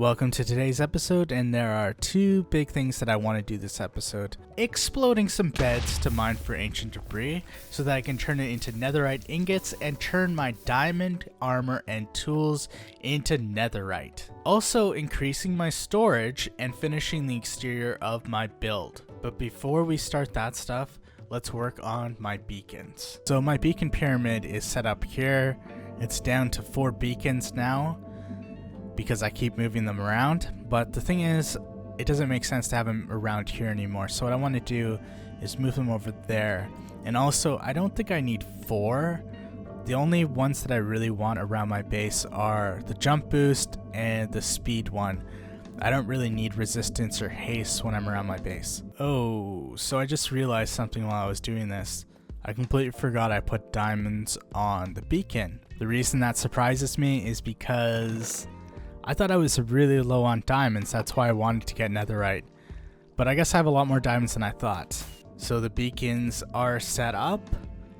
Welcome to today's episode, and there are two big things that I want to do this episode. Exploding some beds to mine for ancient debris so that I can turn it into netherite ingots and turn my diamond, armor, and tools into netherite. Also increasing my storage and finishing the exterior of my build. But before we start that stuff, let's work on my beacons. So my beacon pyramid is set up here. It's down to 4 beacons now, because I keep moving them around, but the thing is, it doesn't make sense to have them around here anymore. So what I want to do is move them over there. And also, I don't think I need 4. The only ones that I really want around my base are the jump boost and the speed one. I don't really need resistance or haste when I'm around my base. Oh, so I just realized something while I was doing this. I completely forgot I put diamonds on the beacon. The reason that surprises me is because I thought I was really low on diamonds, that's why I wanted to get netherite. But I guess I have a lot more diamonds than I thought. So the beacons are set up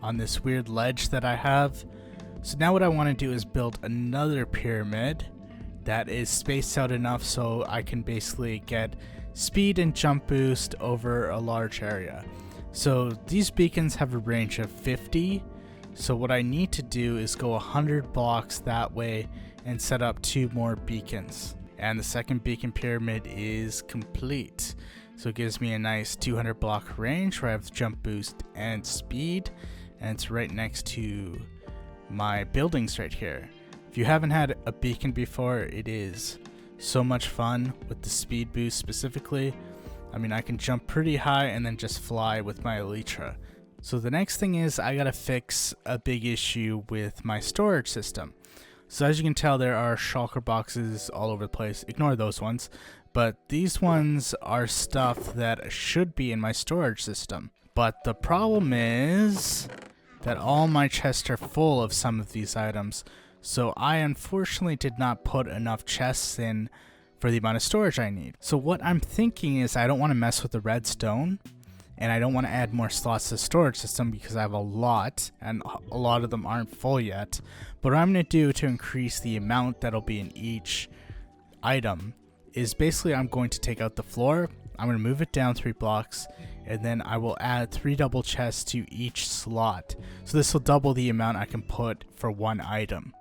on this weird ledge that I have. So now what I want to do is build another pyramid that is spaced out enough so I can basically get speed and jump boost over a large area. So these beacons have a range of 50. So what I need to do is go 100 blocks that way and set up 2 more beacons. And the second beacon pyramid is complete. So it gives me a nice 200 block range where I have jump boost and speed. And it's right next to my buildings right here. If you haven't had a beacon before, it is so much fun with the speed boost specifically. I mean, I can jump pretty high and then just fly with my elytra. So the next thing is I gotta fix a big issue with my storage system. So as you can tell, there are shulker boxes all over the place. Ignore those ones. But these ones are stuff that should be in my storage system. But the problem is that all my chests are full of some of these items. So I unfortunately did not put enough chests in for the amount of storage I need. So what I'm thinking is I don't want to mess with the redstone. And I don't want to add more slots to the storage system because I have a lot, and a lot of them aren't full yet. But what I'm going to do to increase the amount that'll be in each item is basically I'm going to take out the floor, I'm going to move it down 3 blocks, and then I will add 3 double chests to each slot. So this will double the amount I can put for one item.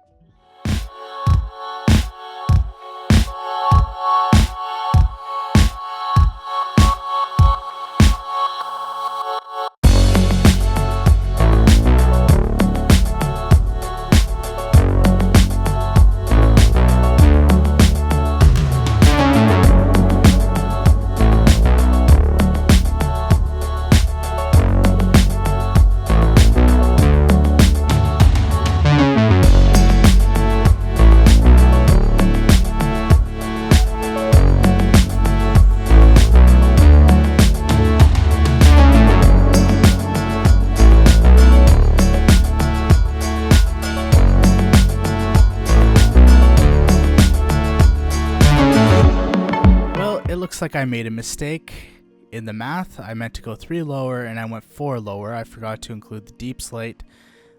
Looks like I made a mistake in the math. I meant to go 3 lower and I went 4 lower. I forgot to include the deep slate.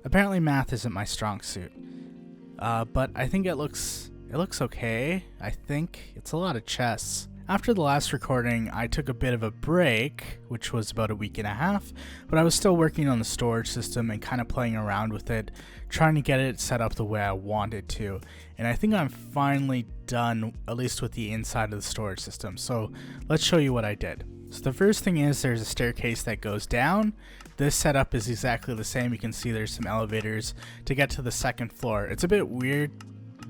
Apparently math isn't my strong suit. But I think it looks okay. I think it's a lot of chests. After the last recording, I took a bit of a break, which was about a week and a half, but I was still working on the storage system and kind of playing around with it, trying to get it set up the way I wanted to. And I think I'm finally done, at least with the inside of the storage system. So let's show you what I did. So the first thing is there's a staircase that goes down. This setup is exactly the same. You can see there's some elevators to get to the second floor. It's a bit weird,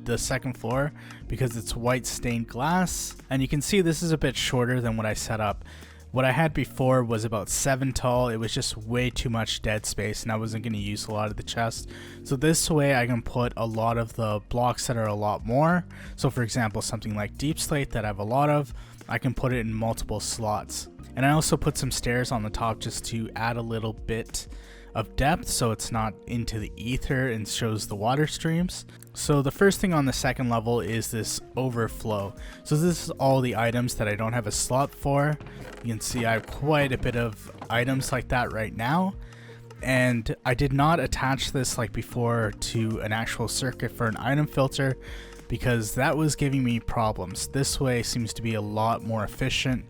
the second floor, because it's white stained glass, and you can see this is a bit shorter than what I set up. What I had before was about 7 tall. It was just way too much dead space and I wasn't going to use a lot of the chest. So this way I can put a lot of the blocks that are a lot more. So for example, something like deep slate that I have a lot of, I can put it in multiple slots. And I also put some stairs on the top just to add a little bit of depth so it's not into the ether and shows the water streams. So the first thing on the second level is this overflow. So this is all the items that I don't have a slot for. You can see I have quite a bit of items like that right now. And I did not attach this like before to an actual circuit for an item filter, because that was giving me problems. This way seems to be a lot more efficient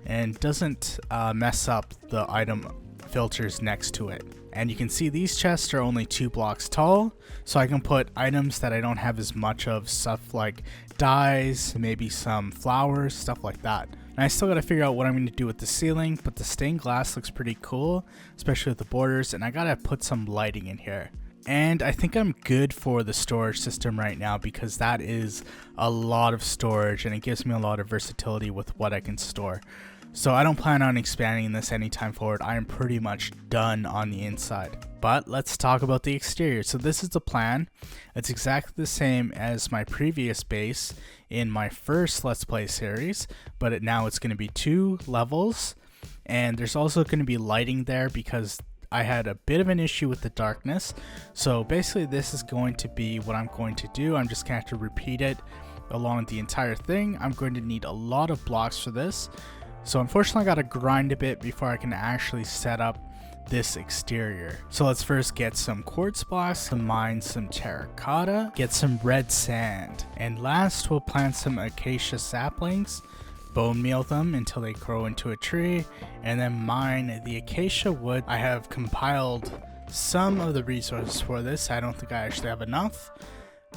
and doesn't mess up the item filters next to it. And you can see these chests are only 2 blocks tall, so I can put items that I don't have as much of, stuff like dyes, maybe some flowers, stuff like that. And I still gotta figure out what I'm gonna do with the ceiling, but the stained glass looks pretty cool, especially with the borders, and I gotta put some lighting in here. And I think I'm good for the storage system right now, because that is a lot of storage and it gives me a lot of versatility with what I can store. So I don't plan on expanding this anytime forward. I am pretty much done on the inside. But let's talk about the exterior. So this is the plan. It's exactly the same as my previous base in my first Let's Play series, but now it's going to be 2 levels. And there's also going to be lighting there because I had a bit of an issue with the darkness. So basically this is going to be what I'm going to do. I'm just going to have to repeat it along the entire thing. I'm going to need a lot of blocks for this. So unfortunately I gotta grind a bit before I can actually set up this exterior. So let's first get some quartz blocks, mine some terracotta, get some red sand, and last we'll plant some acacia saplings, bone meal them until they grow into a tree, and then mine the acacia wood. I have compiled some of the resources for this. I don't think I actually have enough,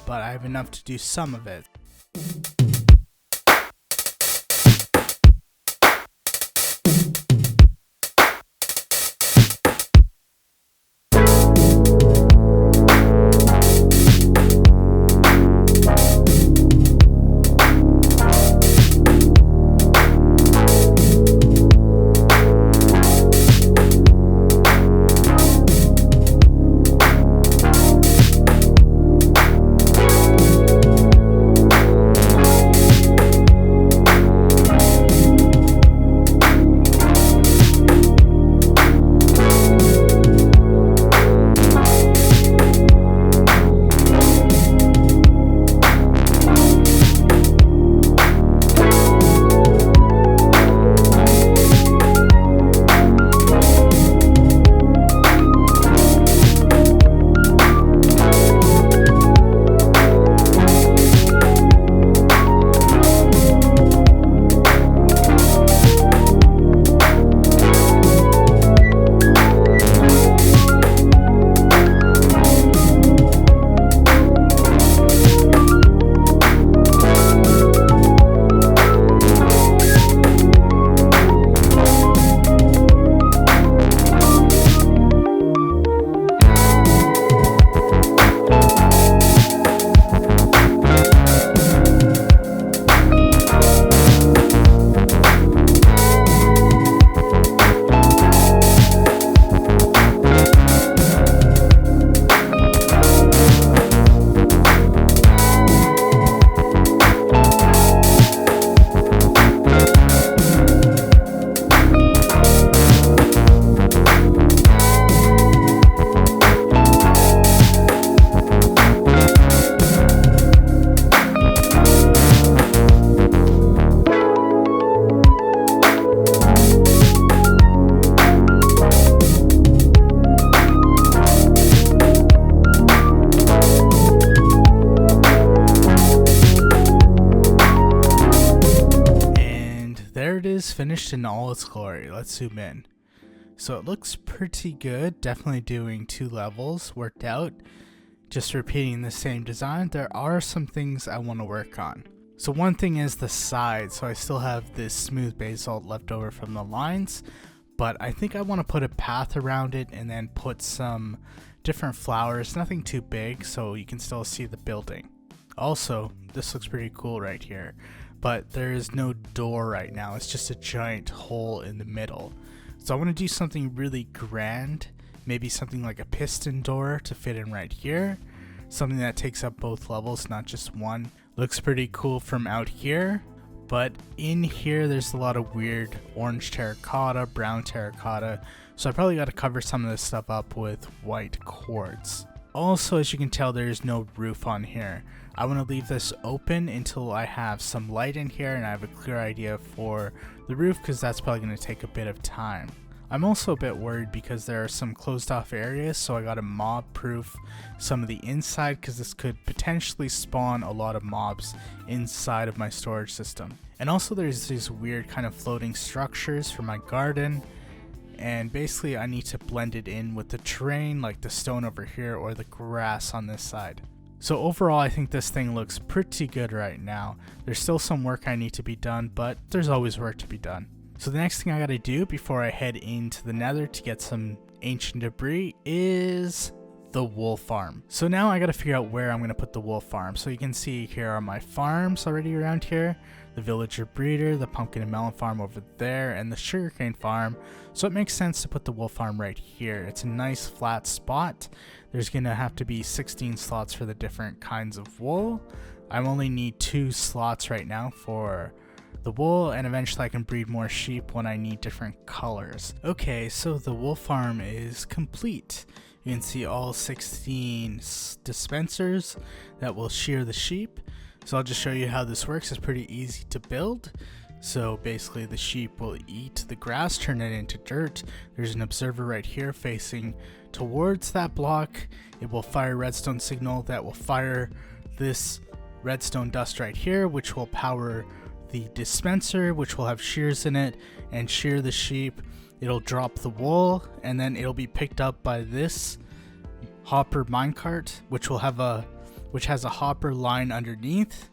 but I have enough to do some of it. Finished in all its glory. Let's zoom in. So it looks pretty good. Definitely doing 2 levels worked out. Just repeating the same design. There are some things I want to work on. So one thing is the side. So I still have this smooth basalt left over from the lines, but I think I want to put a path around it and then put some different flowers. Nothing too big so you can still see the building. Also, this looks pretty cool right here. But there is no door right now. It's just a giant hole in the middle. So I want to do something really grand. Maybe something like a piston door to fit in right here. Something that takes up both levels, not just one. Looks pretty cool from out here. But in here, there's a lot of weird orange terracotta, brown terracotta. So I probably got to cover some of this stuff up with white quartz. Also, as you can tell, there's no roof on here. I want to leave this open until I have some light in here and I have a clear idea for the roof, because that's probably going to take a bit of time. I'm also a bit worried because there are some closed off areas, so I gotta mob proof some of the inside because this could potentially spawn a lot of mobs inside of my storage system. And also there's these weird kind of floating structures for my garden, and basically I need to blend it in with the terrain, like the stone over here or the grass on this side. So overall I think this thing looks pretty good right now. There's still some work I need to be done, but there's always work to be done. So the next thing I gotta do before I head into the nether to get some ancient debris is the wool farm. So now I gotta figure out where I'm gonna put the wool farm. So you can see here are my farms already around here. The villager breeder, the pumpkin and melon farm over there, and the sugarcane farm. So it makes sense to put the wool farm right here. It's a nice flat spot. There's gonna have to be 16 slots for the different kinds of wool. I only need 2 slots right now for the wool, and eventually I can breed more sheep when I need different colors. Okay, so the wool farm is complete. You can see all 16 dispensers that will shear the sheep. So I'll just show you how this works. It's pretty easy to build. So basically the sheep will eat the grass, turn it into dirt. There's an observer right here facing towards that block. It will fire redstone signal that will fire this redstone dust right here, which will power the dispenser, which will have shears in it and shear the sheep. It'll drop the wool, and then it'll be picked up by this hopper minecart, which has a hopper line underneath.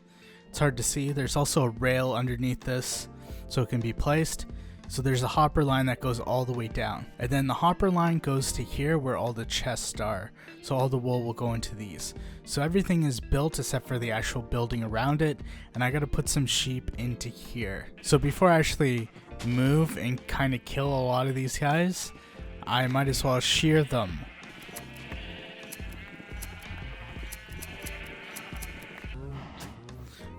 It's hard to see. There's also a rail underneath this so it can be placed. So there's a hopper line that goes all the way down, and then the hopper line goes to here where all the chests are. So all the wool will go into these. So everything is built except for the actual building around it, and I gotta put some sheep into here. So before I actually move and kind of kill a lot of these guys, I might as well shear them.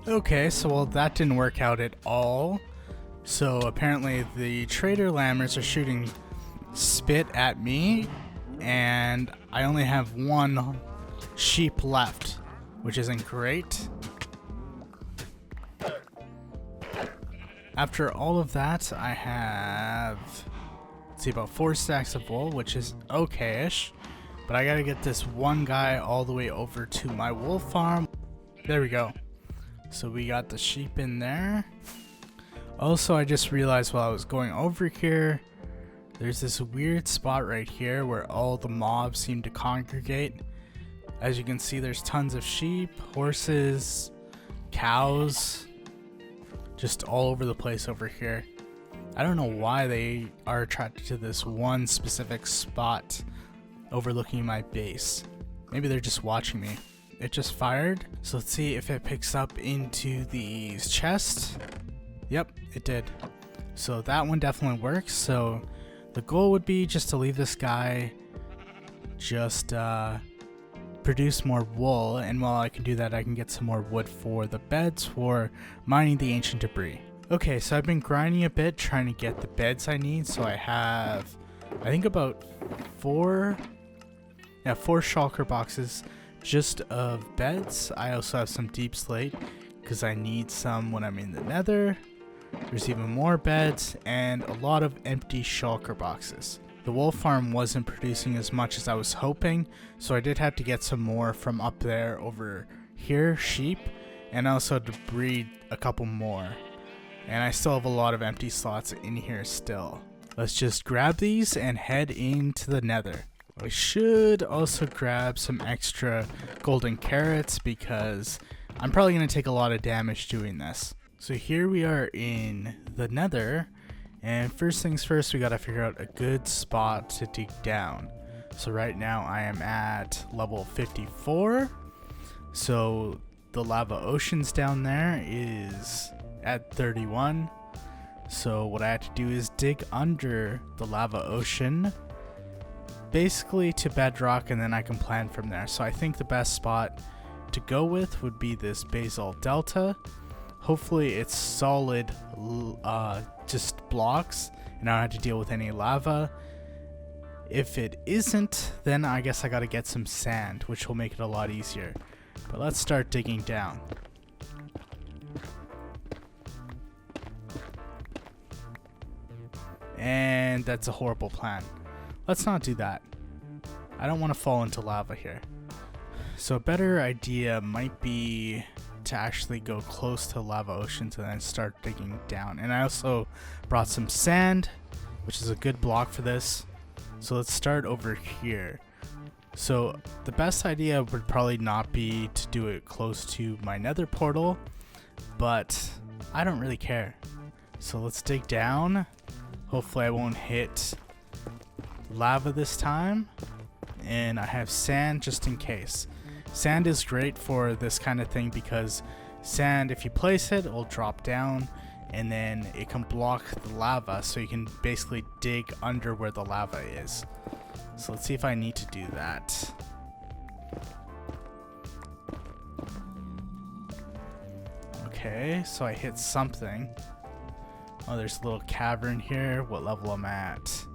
Okay, so well, that didn't work out at all. So apparently the trader lammers are shooting spit at me, and I only have 1 sheep left, which isn't great. After all of that, I have, let's see, about 4 stacks of wool, which is okay-ish, but I gotta get this one guy all the way over to my wool farm. There we go. So we got the sheep in there. Also, I just realized while I was going over here, there's this weird spot right here where all the mobs seem to congregate. As you can see, there's tons of sheep, horses, cows, just all over the place over here. I don't know why they are attracted to this one specific spot overlooking my base. Maybe they're just watching me. It just fired, so let's see if it picks up into these chests. Yep, it did. So that one definitely works. So the goal would be just to leave this guy just produce more wool, and while I can do that, I can get some more wood for the beds for mining the ancient debris. Okay, so I've been grinding a bit trying to get the beds I need. So I have, I think, about 4 shulker boxes just of beds. I also have some deep slate because I need some when I'm in the nether. There's even more beds and a lot of empty shulker boxes. The wool farm wasn't producing as much as I was hoping, so I did have to get some more from up there over here, sheep, and also to breed a couple more. And I still have a lot of empty slots in here still. Let's just grab these and head into the nether. I should also grab some extra golden carrots because I'm probably going to take a lot of damage doing this. So here we are in the nether, and first things first, we got to figure out a good spot to dig down. So right now I am at level 54, so the lava oceans down there is at 31. So what I have to do is dig under the lava ocean basically to bedrock, and then I can plan from there. So I think the best spot to go with would be this basalt delta. Hopefully it's solid, just blocks, and I don't have to deal with any lava. If it isn't, then I guess I gotta get some sand, which will make it a lot easier. But let's start digging down. And that's a horrible plan. Let's not do that. I don't want to fall into lava here. So a better idea might be to actually go close to lava oceans and then start digging down. And I also brought some sand, which is a good block for this. So let's start over here. So the best idea would probably not be to do it close to my nether portal, but I don't really care. So let's dig down. Hopefully I won't hit lava this time. And I have sand just in case. Sand is great for this kind of thing because sand, if you place it, will drop down and then it can block the lava, so you can basically dig under where the lava is. So let's see if I need to do that. Okay, so I hit something. Oh, there's a little cavern here. What level I'm at?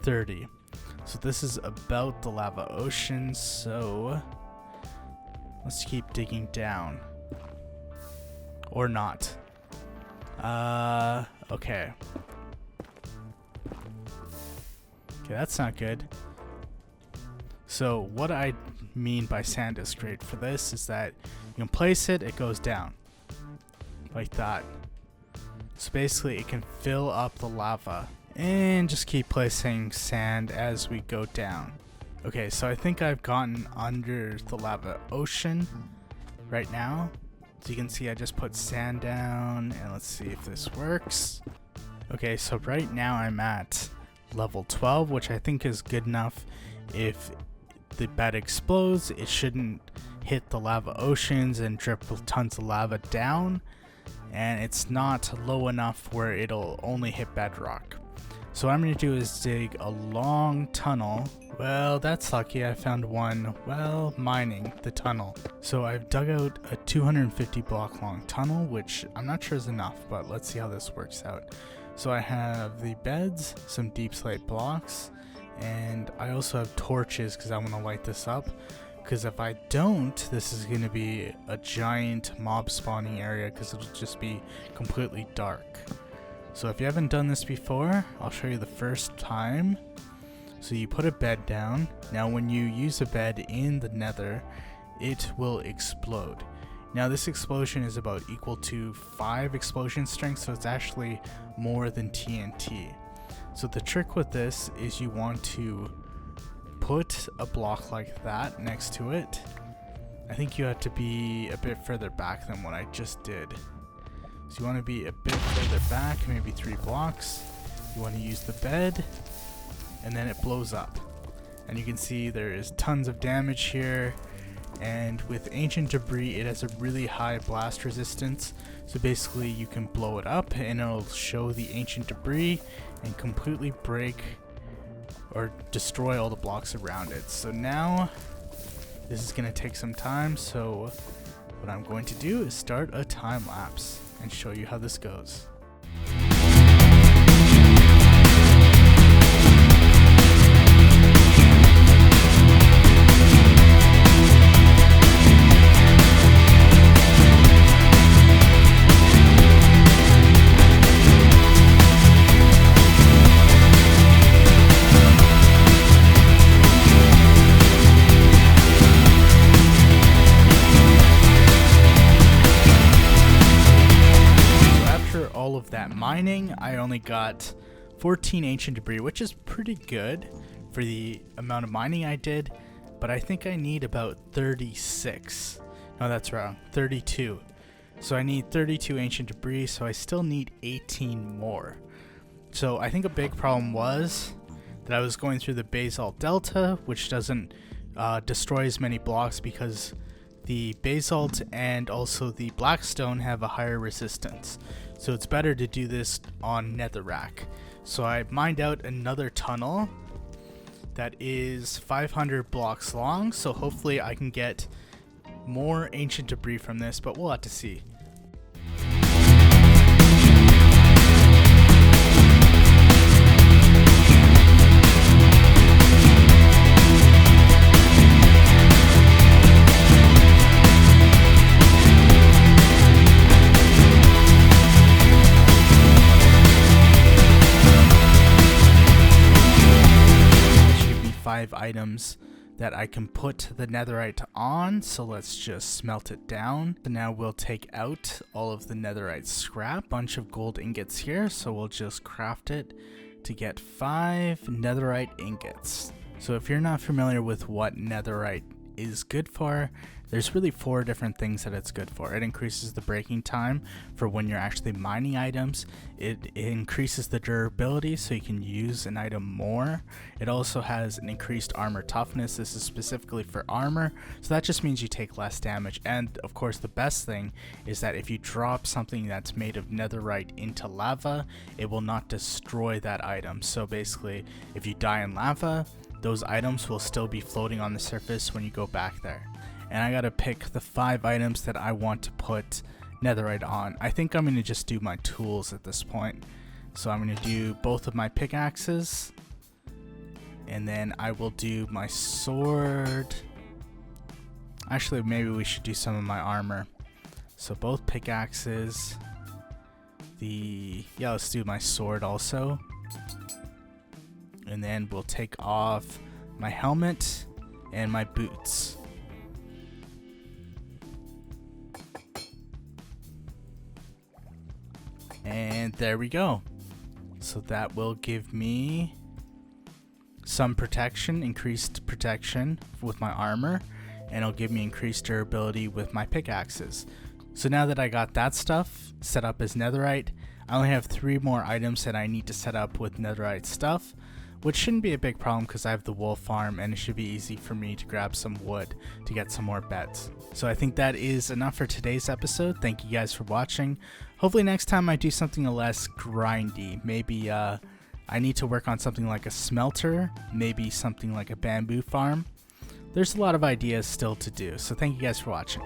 30. So this is about the lava ocean, so let's keep digging down. Or not. Okay. Okay, that's not good. So what I mean by sand is great for this is that you can place it, it goes down. Like that. So basically it can fill up the lava. And just keep placing sand as we go down. Okay, so I think I've gotten under the lava ocean right now. So you can see I just put sand down, and let's see if this works. Okay, so right now I'm at level 12, which I think is good enough. If the bed explodes, it shouldn't hit the lava oceans and drip tons of lava down. And it's not low enough where it'll only hit bedrock. So what I'm going to do is dig a long tunnel. Well, that's lucky. I found one while mining the tunnel. So I've dug out a 250 block long tunnel, which I'm not sure is enough, but let's see how this works out. So I have the beds, some deep slate blocks, and I also have torches because I want to light this up. Because if I don't, this is going to be a giant mob spawning area because it'll just be completely dark. So if you haven't done this before, I'll show you the first time. So you put a bed down. Now when you use a bed in the nether, it will explode. Now this explosion is about equal to 5 explosion strength, so it's actually more than TNT. So the trick with this is you want to put a block like that next to it. I think you have to be a bit further back than what I just did. So you want to be a bit further back, maybe 3 blocks. You want to use the bed, and then it blows up. And you can see there is tons of damage here. And with ancient debris, it has a really high blast resistance. So basically you can blow it up and it'll show the ancient debris and completely break or destroy all the blocks around it. So now this is going to take some time. So what I'm going to do is start a time lapse and show you how this goes. Of that mining, I only got 14 ancient debris, which is pretty good for the amount of mining I did, but I think I need about 36. No, that's wrong, 32. So I need 32 ancient debris, so I still need 18 more. So I think a big problem was that I was going through the basalt delta, which doesn't destroy as many blocks because the basalt and also the blackstone have a higher resistance. So it's better to do this on netherrack. So I mined out another tunnel that is 500 blocks long. So hopefully I can get more ancient debris from this, but we'll have to see. items that I can put the netherite on, so let's just smelt it down. So now we'll take out all of the netherite scrap, bunch of gold ingots here, so we'll just craft it to get 5 netherite ingots. So if you're not familiar with what netherite is good for, there's really 4 different things that it's good for. It increases the breaking time for when you're actually mining items. It increases the durability so you can use an item more. It also has an increased armor toughness. This is specifically for armor, so that just means you take less damage. And of course the best thing is that if you drop something that's made of netherite into lava, it will not destroy that item. So basically, if you die in lava, those items will still be floating on the surface when you go back there. And I gotta pick the 5 items that I want to put netherite on. I think I'm gonna just do my tools at this point. So I'm gonna do both of my pickaxes, and then I will do my sword. Actually, maybe we should do some of my armor. So both pickaxes. Let's do my sword also. And then we'll take off my helmet and my boots. And there we go. So that will give me some protection, increased protection with my armor, and it'll give me increased durability with my pickaxes. So now that I got that stuff set up as netherite, I only have 3 more items that I need to set up with netherite stuff, which shouldn't be a big problem because I have the wool farm and it should be easy for me to grab some wood to get some more beds. So I think that is enough for today's episode. Thank you guys for watching. Hopefully next time I do something less grindy. Maybe I need to work on something like a smelter, maybe something like a bamboo farm. There's a lot of ideas still to do, so thank you guys for watching.